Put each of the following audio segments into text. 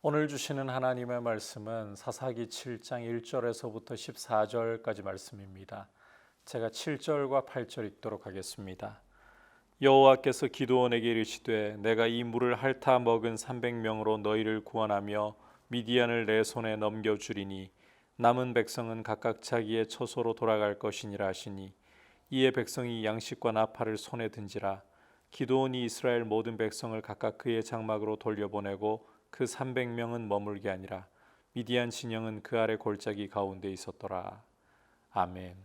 오늘 주시는 하나님의 말씀은 사사기 7장 1절에서부터 14절까지 말씀입니다. 제가 7절과 8절 읽도록 하겠습니다. 여호와께서 기드온에게 이르시되 내가 이 물을 핥아 먹은 300명으로 너희를 구원하며 미디안을 내 손에 넘겨주리니 남은 백성은 각각 자기의 처소로 돌아갈 것이니라 하시니 이에 백성이 양식과 나팔을 손에 든지라. 기드온이 이스라엘 모든 백성을 각각 그의 장막으로 돌려보내고 그 300명은 머물게 아니라 미디안 진영은 그 아래 골짜기 가운데 있었더라. 아멘.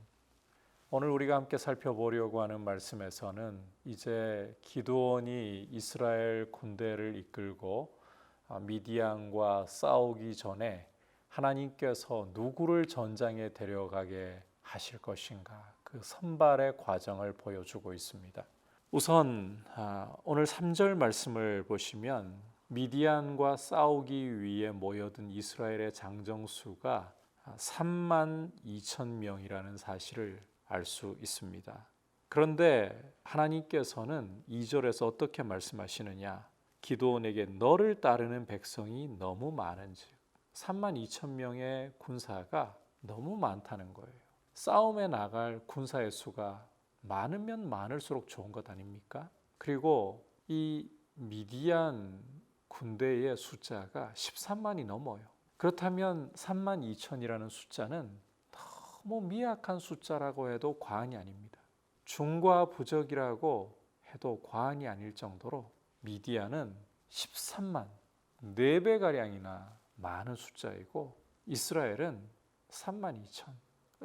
오늘 우리가 함께 살펴보려고 하는 말씀에서는 이제 기드온이 이스라엘 군대를 이끌고 미디안과 싸우기 전에 하나님께서 누구를 전장에 데려가게 하실 것인가, 그 선발의 과정을 보여주고 있습니다. 우선 오늘 3절 말씀을 보시면 미디안과 싸우기 위해 모여든 이스라엘의 장정수가 3만 2천 명이라는 사실을 알 수 있습니다. 그런데 하나님께서는 2절에서 어떻게 말씀하시느냐? 기드온에게 너를 따르는 백성이 너무 많은즉, 3만 2천 명의 군사가 너무 많다는 거예요. 싸움에 나갈 군사의 수가 많으면 많을수록 좋은 것 아닙니까? 그리고 이 미디안 군대의 숫자가 13만이 넘어요. 그렇다면 3만 2천이라는 숫자는 너무 미약한 숫자라고 해도 과언이 아닙니다. 중과부적이라고 해도 과언이 아닐 정도로 미디안은 13만, 4배가량이나 많은 숫자이고 이스라엘은 3만 2천,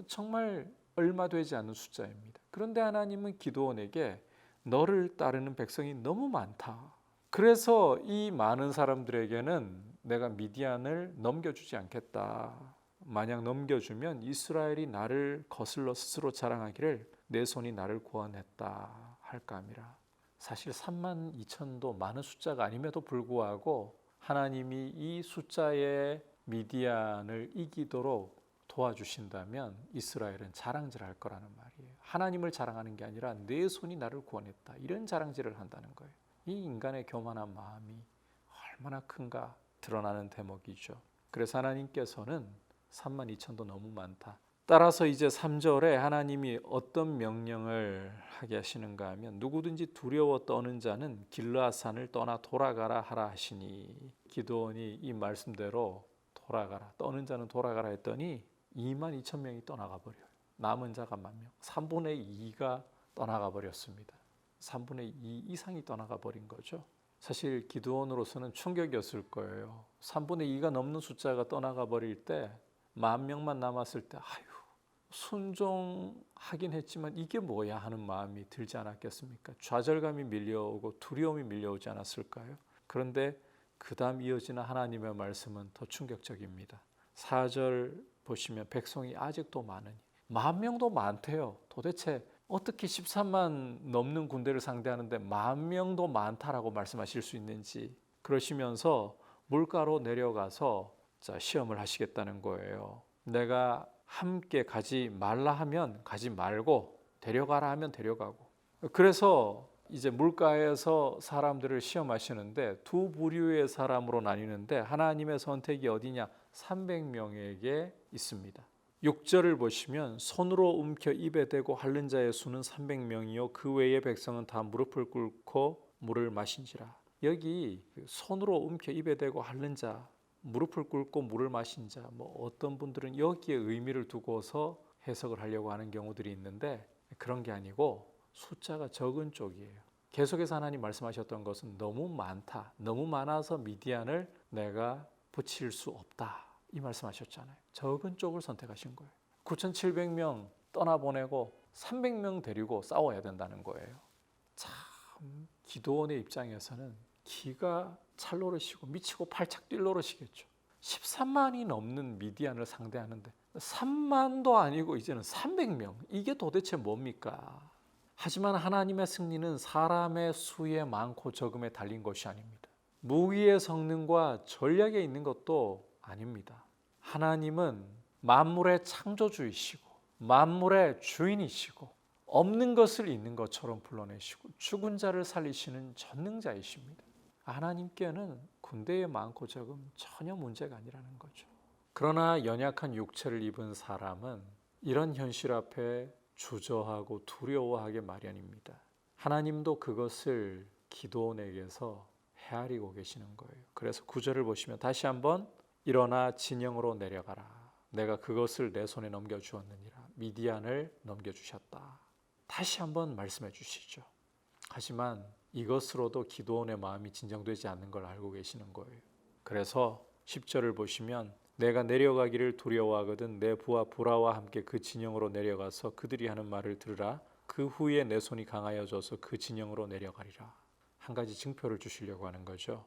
정말 얼마 되지 않는 숫자입니다. 그런데 하나님은 기드온에게 너를 따르는 백성이 너무 많다. 그래서 이 많은 사람들에게는 내가 미디안을 넘겨주지 않겠다. 만약 넘겨주면 이스라엘이 나를 거슬러 스스로 자랑하기를 내 손이 나를 구원했다 할까 함이라. 사실 3만 2천도 많은 숫자가 아님에도 불구하고 하나님이 이 숫자의 미디안을 이기도록 도와주신다면 이스라엘은 자랑질할 거라는 말이에요. 하나님을 자랑하는 게 아니라 내 손이 나를 구원했다, 이런 자랑질을 한다는 거예요. 이 인간의 교만한 마음이 얼마나 큰가 드러나는 대목이죠. 그래서 하나님께서는 3만 2천도 너무 많다. 따라서 이제 3절에 하나님이 어떤 명령을 하게 하시는가 하면 누구든지 두려워 떠는 자는 길르앗산을 떠나 돌아가라 하라 하시니, 기드온이 이 말씀대로 돌아가라, 떠는 자는 돌아가라 했더니 2만 2천 명이 떠나가 버려요. 남은 자가 1만 명, 3분의 2가 떠나가 버렸습니다. 3분의 2 이상이 떠나가 버린 거죠. 사실 기드온으로서는 충격이었을 거예요. 3분의 2가 넘는 숫자가 떠나가 버릴 때 10,000명만 남았을 때 아유, 순종하긴 했지만 이게 뭐야 하는 마음이 들지 않았겠습니까? 좌절감이 밀려오고 두려움이 밀려오지 않았을까요? 그런데 그 다음 이어지는 하나님의 말씀은 더 충격적입니다. 4절 보시면 백성이 아직도 많으니, 10,000명도 많대요. 도대체 어떻게 13만 넘는 군대를 상대하는데 10,000명도 많다라고 말씀하실 수 있는지, 그러시면서 물가로 내려가서 시험을 하시겠다는 거예요. 내가 함께 가지 말라 하면 가지 말고 데려가라 하면 데려가고. 그래서 이제 물가에서 사람들을 시험하시는데 두 부류의 사람으로 나뉘는데 하나님의 선택이 어디냐? 300명에게 있습니다. 6절을 보시면 손으로 움켜 입에 대고 핥는 자의 수는 300명이요 그 외의 백성은 다 무릎을 꿇고 물을 마신지라. 여기 손으로 움켜 입에 대고 핥는 자, 무릎을 꿇고 물을 마신 자, 어떤 분들은 여기에 의미를 두고서 해석을 하려고 하는 경우들이 있는데 그런 게 아니고 숫자가 적은 쪽이에요. 계속해서 하나님 말씀하셨던 것은 너무 많다, 너무 많아서 미디안을 내가 붙일 수 없다, 이 말씀하셨잖아요. 적은 쪽을 선택하신 거예요. 9,700명 떠나보내고 300명 데리고 싸워야 된다는 거예요. 참 기드온의 입장에서는 기가 찰노릇이고 미치고 팔짝 뛸 노릇이겠죠. 13만이 넘는 미디안을 상대하는데 3만도 아니고 이제는 300명, 이게 도대체 뭡니까? 하지만 하나님의 승리는 사람의 수에 많고 적음에 달린 것이 아닙니다. 무기의 성능과 전략에 있는 것도 아닙니다. 하나님은 만물의 창조주이시고 만물의 주인이시고 없는 것을 있는 것처럼 불러내시고 죽은 자를 살리시는 전능자이십니다. 하나님께는 군대의 많고 적음 전혀 문제가 아니라는 거죠. 그러나 연약한 육체를 입은 사람은 이런 현실 앞에 주저하고 두려워하게 마련입니다. 하나님도 그것을 기드온에게서 헤아리고 계시는 거예요. 그래서 9절을 보시면 다시 한번 일어나 진영으로 내려가라. 내가 그것을 내 손에 넘겨주었느니라. 미디안을 넘겨주셨다. 다시 한번 말씀해 주시죠. 하지만 이것으로도 기드온의 마음이 진정되지 않는 걸 알고 계시는 거예요. 그래서 10절을 보시면 내가 내려가기를 두려워하거든 내 부하 부라와 함께 그 진영으로 내려가서 그들이 하는 말을 들으라. 그 후에 내 손이 강하여져서 그 진영으로 내려가리라. 한 가지 증표를 주시려고 하는 거죠.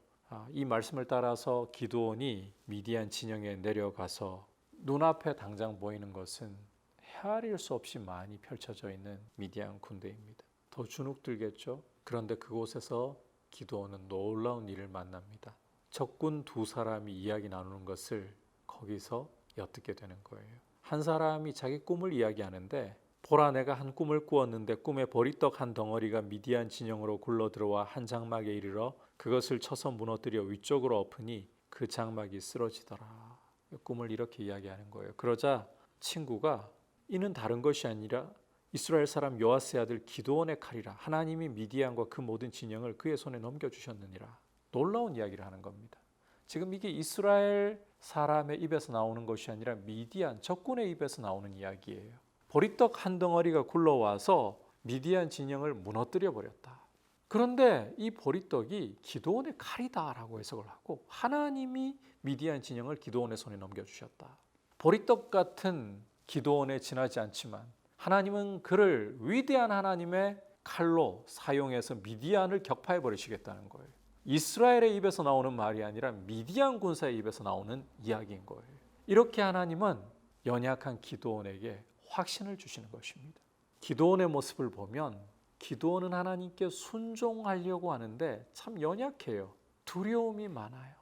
이 말씀을 따라서 기드온이 미디안 진영에 내려가서 눈앞에 당장 보이는 것은 헤아릴 수 없이 많이 펼쳐져 있는 미디안 군대입니다. 더 주눅들겠죠. 그런데 그곳에서 기드온은 놀라운 일을 만납니다. 적군 두 사람이 이야기 나누는 것을 거기서 엿듣게 되는 거예요. 한 사람이 자기 꿈을 이야기하는데 보라 내가 한 꿈을 꾸었는데 꿈에 보리떡 한 덩어리가 미디안 진영으로 굴러 들어와 한 장막에 이르러 그것을 쳐서 무너뜨려 위쪽으로 엎으니 그 장막이 쓰러지더라. 꿈을 이렇게 이야기하는 거예요. 그러자 친구가 이는 다른 것이 아니라 이스라엘 사람 요아스의 아들 기드온의 칼이라. 하나님이 미디안과 그 모든 진영을 그의 손에 넘겨주셨느니라. 놀라운 이야기를 하는 겁니다. 지금 이게 이스라엘 사람의 입에서 나오는 것이 아니라 미디안 적군의 입에서 나오는 이야기예요. 보리떡 한 덩어리가 굴러와서 미디안 진영을 무너뜨려 버렸다. 그런데 이 보리떡이 기드온의 칼이다라고 해석을 하고 하나님이 미디안 진영을 기드온의 손에 넘겨주셨다. 보리떡 같은 기드온에 지나지 않지만 하나님은 그를 위대한 하나님의 칼로 사용해서 미디안을 격파해 버리시겠다는 거예요. 이스라엘의 입에서 나오는 말이 아니라 미디안 군사의 입에서 나오는 이야기인 거예요. 이렇게 하나님은 연약한 기드온에게 확신을 주시는 것입니다. 기드온의 모습을 보면 기드온은 하나님께 순종하려고 하는데 참 연약해요. 두려움이 많아요.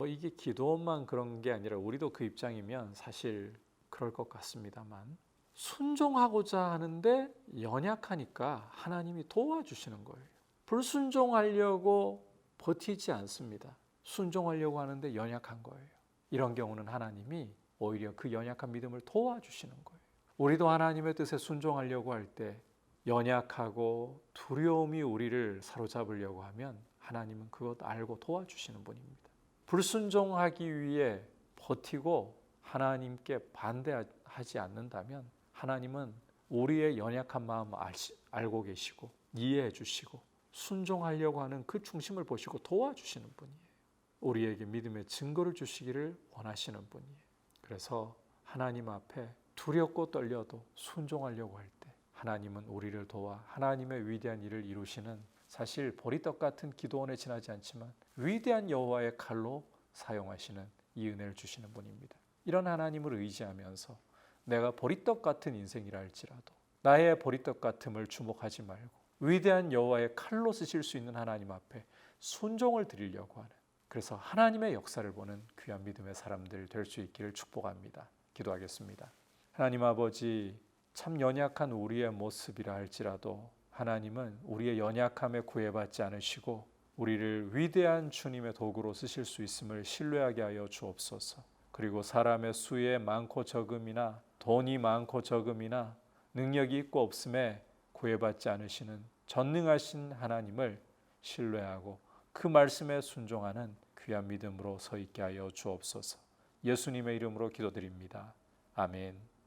이게 기드온만 그런 게 아니라 우리도 그 입장이면 사실 그럴 것 같습니다만 순종하고자 하는데 연약하니까 하나님이 도와주시는 거예요. 불순종하려고 버티지 않습니다. 순종하려고 하는데 연약한 거예요. 이런 경우는 하나님이 오히려 그 연약한 믿음을 도와주시는 거예요. 우리도 하나님의 뜻에 순종하려고 할 때 연약하고 두려움이 우리를 사로잡으려고 하면 하나님은 그것 알고 도와주시는 분입니다. 불순종하기 위해 버티고 하나님께 반대하지 않는다면 하나님은 우리의 연약한 마음을 알고 계시고 이해해 주시고 순종하려고 하는 그 중심을 보시고 도와주시는 분이에요. 우리에게 믿음의 증거를 주시기를 원하시는 분이에요. 그래서 하나님 앞에 두렵고 떨려도 순종하려고 할 때 하나님은 우리를 도와 하나님의 위대한 일을 이루시는 사실 보리떡 같은 기드온에 지나지 않지만 위대한 여호와의 칼로 사용하시는 이 은혜를 주시는 분입니다. 이런 하나님을 의지하면서 내가 보리떡 같은 인생이라 할지라도 나의 보리떡 같음을 주목하지 말고 위대한 여호와의 칼로 쓰실 수 있는 하나님 앞에 순종을 드리려고 하는 그래서 하나님의 역사를 보는 귀한 믿음의 사람들 될 수 있기를 축복합니다. 기도하겠습니다. 하나님 아버지 참 연약한 우리의 모습이라 할지라도 하나님은 우리의 연약함에 구애받지 않으시고 우리를 위대한 주님의 도구로 쓰실 수 있음을 신뢰하게 하여 주옵소서. 그리고 사람의 수에 많고 적음이나 돈이 많고 적음이나 능력이 있고 없음에 구애받지 않으시는 전능하신 하나님을 신뢰하고 그 말씀에 순종하는 귀한 믿음으로 서 있게 하여 주옵소서. 예수님의 이름으로 기도드립니다. 아멘.